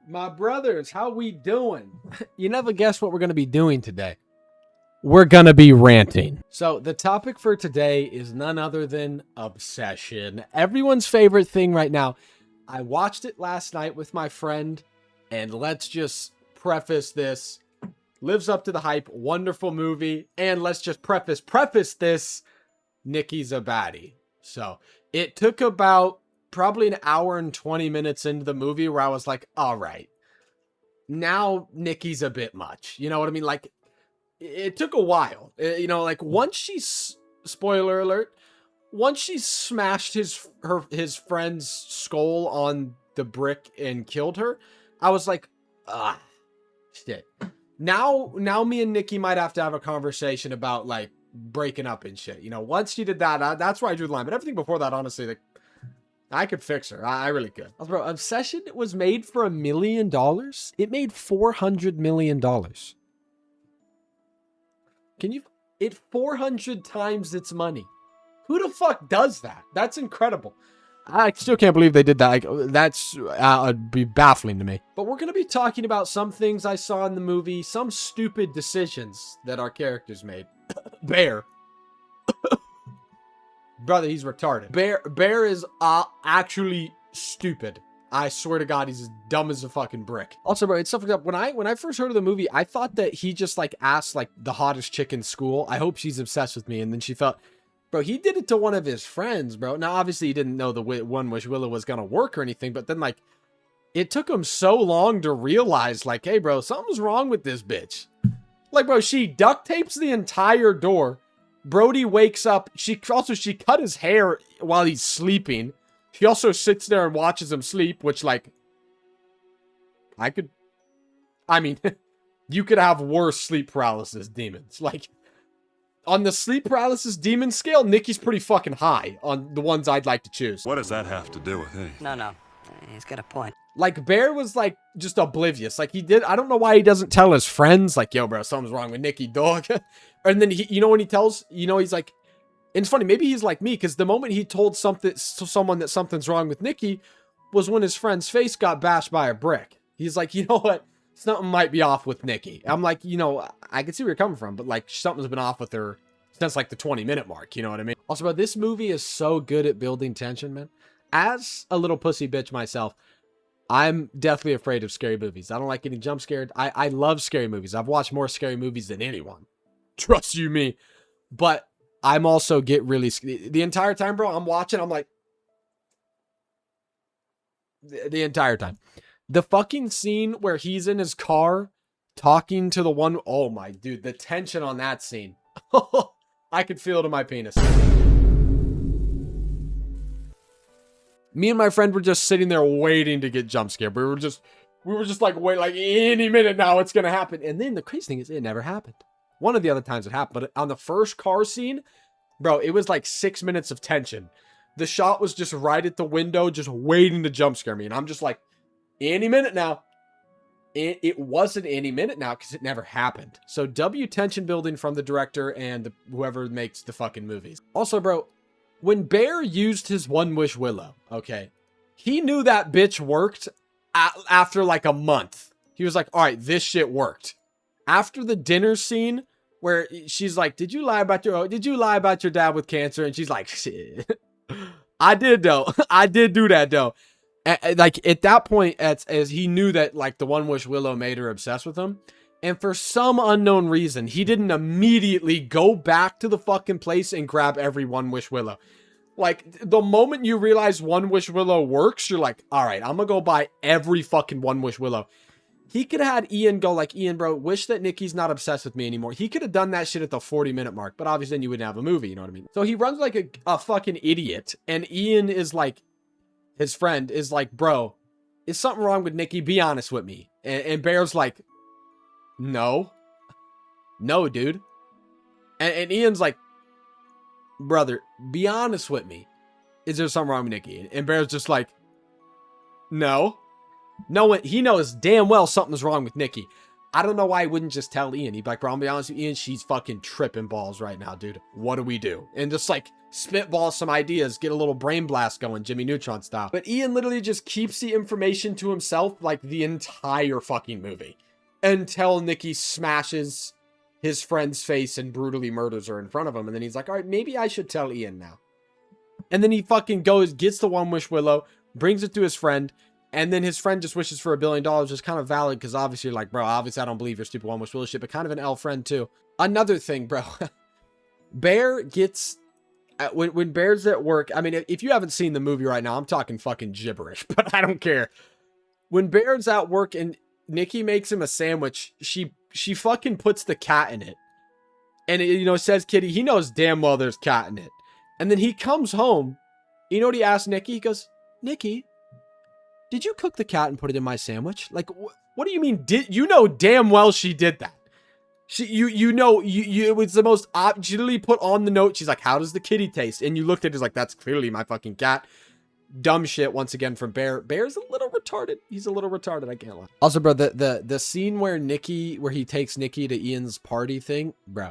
My brothers, how we doing? You never guess what we're going to be doing today. We're going to be ranting. So the topic for today is none other than obsession. Everyone's favorite thing right now. I watched it last night with my friend, and let's just preface this. Lives up to the hype. Wonderful movie. And let's just preface this. Nikki's a baddie. So it took about probably an hour and 20 minutes into the movie where I was like, all right, now Nikki's a bit much. You know what I mean? Like, it took a while. You know, like once she's, spoiler alert, once she smashed his friend's skull on the brick and killed her, I was like, ah, shit. Now me and Nikki might have to have a conversation about like breaking up and shit. You know, once she did that, that's where I drew the line. But everything before that, honestly, like, I could fix her. I really could. Bro, Obsession was made for $1 million. It made $400 million. It 400 times its money. Who the fuck does that? That's incredible. I still can't believe they did that. Like, that's would be baffling to me. But we're going to be talking about some things I saw in the movie, some stupid decisions that our characters made. Bear. Brother, he's retarded. Bear is actually stupid. I swear to God, he's as dumb as a fucking brick. Also, bro, it's stuff like that. When I first heard of the movie, I thought that he just like asked like the hottest chick in school, I hope she's obsessed with me. And then she felt, bro, he did it to one of his friends, bro. Now, obviously, he didn't know the One Wish Willow was going to work or anything. But then like, it took him so long to realize like, hey, bro, something's wrong with this bitch. Like, bro, she duct tapes the entire door. Brody wakes up. She cut his hair while he's sleeping. She also sits there and watches him sleep, which, like, I mean, you could have worse sleep paralysis demons. Like, on the sleep paralysis demon scale, Nikki's pretty fucking high on the ones I'd like to choose. What does that have to do with anything? No. He's got a point. Like, Bear was, like, just oblivious. Like, I don't know why he doesn't tell his friends, like, yo, bro, something's wrong with Nikki, dog. And then, when he tells, he's like, and it's funny, maybe he's like me, because the moment he told someone that something's wrong with Nikki was when his friend's face got bashed by a brick. He's like, you know what? Something might be off with Nikki. I'm like, I can see where you're coming from, but, like, something's been off with her since, like, the 20-minute mark, you know what I mean? Also, bro, this movie is so good at building tension, man. As a little pussy bitch myself, I'm deathly afraid of scary movies. I don't like getting jump scared. I love scary movies. I've watched more scary movies than anyone. Trust you me. But I'm also get really the entire time, bro. I'm watching. I'm like the entire time. The fucking scene where he's in his car talking to the one. Oh my dude, the tension on that scene. I could feel it in my penis. Me and my friend were just sitting there waiting to get jump scared. We were just like, wait, like any minute now it's gonna happen. And then the crazy thing is, it never happened. One of the other times it happened, but on the first car scene, bro, it was like 6 minutes of tension. The shot was just right at the window, just waiting to jump scare me. And I'm just like, any minute now. It wasn't any minute now because it never happened. So W, tension building from the director and whoever makes the fucking movies. Also, bro, when Bear used his One Wish Willow, okay, he knew that bitch worked after like a month. He was like, all right, this shit worked. After the dinner scene where she's like, did you lie about your dad with cancer? And she's like, shit, I did though. I did do that though. Like at that point, as he knew that like the One Wish Willow made her obsessed with him. And for some unknown reason, he didn't immediately go back to the fucking place and grab every One Wish Willow. Like, the moment you realize One Wish Willow works, you're like, all right, I'm gonna go buy every fucking One Wish Willow. He could have had Ian go like, Ian, bro, wish that Nikki's not obsessed with me anymore. He could have done that shit at the 40-minute mark, but obviously then you wouldn't have a movie, you know what I mean? So he runs like a fucking idiot, and Ian is like, his friend is like, bro, is something wrong with Nikki? Be honest with me. And Bear's like, no, dude. And Ian's like, brother, be honest with me. Is there something wrong with Nikki? And Bear's just like, no. No, he knows damn well something's wrong with Nikki. I don't know why he wouldn't just tell Ian. He'd be like, bro, I'll be honest with you, Ian, she's fucking tripping balls right now, dude. What do we do? And just like spitball some ideas, get a little brain blast going, Jimmy Neutron style. But Ian literally just keeps the information to himself like the entire fucking movie until Nikki smashes his friend's face and brutally murders her in front of him. And then he's like, all right, maybe I should tell Ian now. And then he fucking goes, gets the One Wish Willow, brings it to his friend, and then his friend just wishes for $1 billion, which is kind of valid because obviously you're like, bro, obviously I don't believe your stupid One Wish Willow shit, but kind of an L friend too. Another thing, bro. Bear gets, when Bear's at work, I mean, if you haven't seen the movie right now, I'm talking fucking gibberish, but I don't care. When Bear's at work and Nikki makes him a sandwich, she fucking puts the cat in it. And it, you know, says Kitty, he knows damn well there's cat in it. And then he comes home. You know what he asks Nikki? He goes, Nikki, did you cook the cat and put it in my sandwich? Like, what do you mean? You know damn well she did that. You know, it was the most, she literally put on the note. She's like, how does the kitty taste? And you looked at it, it's like, that's clearly my fucking cat. Dumb shit once again from Bear. Bear's a little retarded. He's a little retarded, I can't lie. Also, bro, the scene where he takes Nikki to Ian's party thing, bro.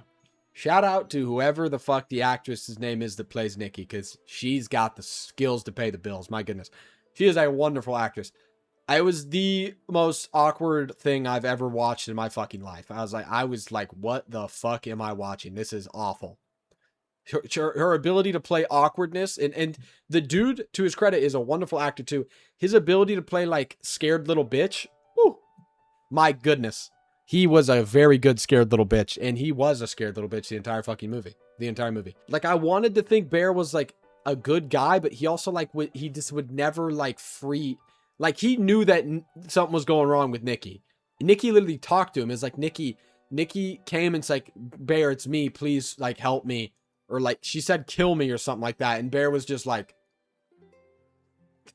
Shout out to whoever the fuck the actress's name is that plays Nikki, because she's got the skills to pay the bills. My goodness. She is a wonderful actress. It was the most awkward thing I've ever watched in my fucking life. I was like, what the fuck am I watching? This is awful. Her ability to play awkwardness, and the dude, to his credit, is a wonderful actor too. His ability to play like scared little bitch. Whew, my goodness. He was a very good scared little bitch, and he was a scared little bitch the entire fucking movie. The entire movie. Like, I wanted to think Bear was like a good guy, but he also like he just would never like free. Like, he knew that something was going wrong with Nikki. Nikki literally talked to him. It's like, Nikki came and it's like, Bear, it's me. Please, like, help me. Or like, she said, kill me or something like that. And Bear was just like,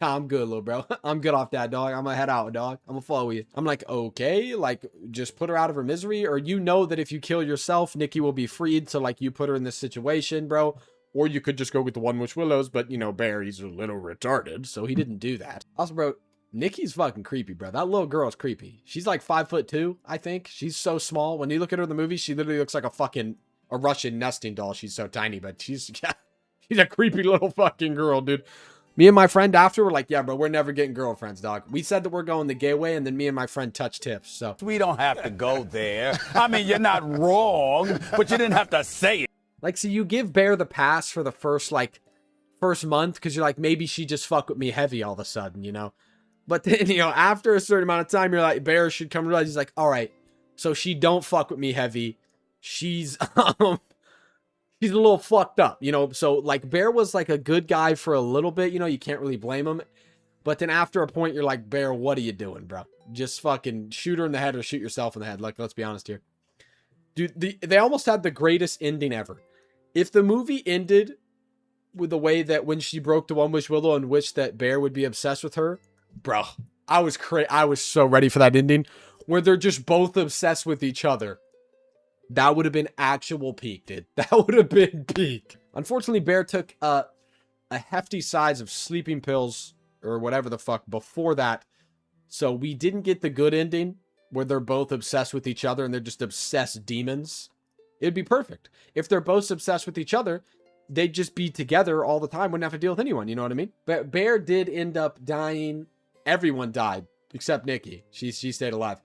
I'm good, little bro. I'm good off that, dog. I'm gonna head out, dog. I'm gonna follow you. I'm like, okay, like, just put her out of her misery. Or you know that if you kill yourself, Nikki will be freed. So like, you put her in this situation, bro. Or you could just go with the One Wish Willows. But, you know, Bear, he's a little retarded. So he didn't do that. Also, bro, Nikki's fucking creepy, bro. That little girl's creepy. She's like 5'2", I think. She's so small. When you look at her in the movie, she literally looks like a Russian nesting doll. She's so tiny, but she's a creepy little fucking girl, dude. Me and my friend after were like, yeah, bro, we're never getting girlfriends, dog. We said that we're going the gay way, and then me and my friend touched tips, so. We don't have to go there. I mean, you're not wrong, but you didn't have to say it. Like, so you give Bear the pass for the first month, because you're like, maybe she just fuck with me heavy all of a sudden, you know? But then, you know, after a certain amount of time, you're like, Bear should come to realize, he's like, all right, so she don't fuck with me heavy. She's a little fucked up, you know? So, like, Bear was, like, a good guy for a little bit, you know? You can't really blame him. But then after a point, you're like, Bear, what are you doing, bro? Just fucking shoot her in the head or shoot yourself in the head. Like, let's be honest here. Dude, they almost had the greatest ending ever. If the movie ended with the way that when she broke the One Wish Willow and wished that Bear would be obsessed with her, bro, I was so ready for that ending. Where they're just both obsessed with each other. That would have been actual peak, dude. That would have been peak. Unfortunately, Bear took a hefty size of sleeping pills or whatever the fuck before that. So we didn't get the good ending where they're both obsessed with each other and they're just obsessed demons. It'd be perfect. If they're both obsessed with each other, they'd just be together all the time. Wouldn't have to deal with anyone. You know what I mean? But Bear did end up dying. Everyone died except Nikki. She stayed alive.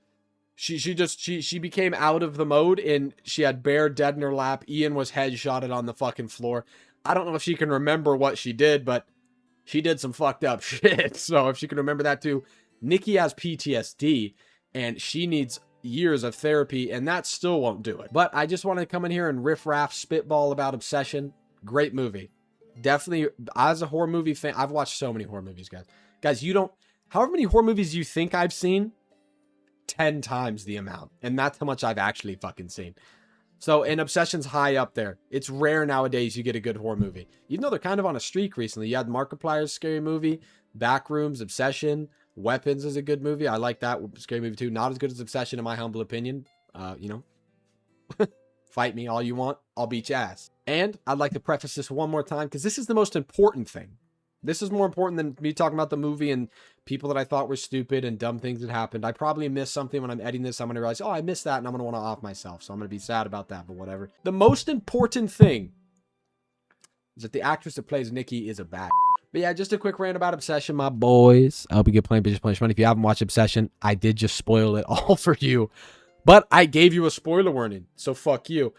She became out of the mode and she had Bear dead in her lap. Ian was headshotted on the fucking floor. I don't know if she can remember what she did, but she did some fucked up shit. So if she can remember that too, Nikki has PTSD and she needs years of therapy and that still won't do it. But I just want to come in here and riff-raff spitball about Obsession. Great movie. Definitely, as a horror movie fan, I've watched so many horror movies, guys. Guys, however many horror movies you think I've seen, 10 times the amount. And that's how much I've actually fucking seen. So, and Obsession's high up there. It's rare nowadays you get a good horror movie. Even though they're kind of on a streak recently. You had Markiplier's scary movie, Backrooms, Obsession, Weapons is a good movie. I like that scary movie too. Not as good as Obsession in my humble opinion. You know, fight me all you want. I'll beat your ass. And I'd like to preface this one more time because this is the most important thing. This is more important than me talking about the movie and people that I thought were stupid and dumb things that happened. I probably missed something when I'm editing this. I'm going to realize, oh, I missed that, and I'm going to want to off myself. So I'm going to be sad about that, but whatever. The most important thing is that the actress that plays Nikki is a bad. But yeah, just a quick rant about Obsession, my boys. I hope you get playing Bitches Plenty Money. If you haven't watched Obsession, I did just spoil it all for you. But I gave you a spoiler warning, so fuck you.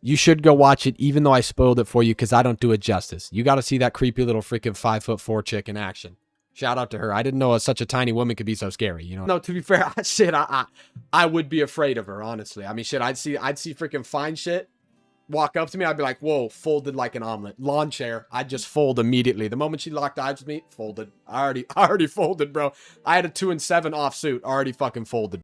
You should go watch it, even though I spoiled it for you, because I don't do it justice. You got to see that creepy little freaking 5'4" chick in action. Shout out to her. I didn't know such a tiny woman could be so scary, you know? No, to be fair, shit, I would be afraid of her, honestly. I mean, shit, I'd see freaking fine shit walk up to me. I'd be like, whoa, folded like an omelet. Lawn chair. I'd just fold immediately. The moment she locked eyes with me, folded. I already folded, bro. I had a 2 and 7 off suit. Already fucking folded.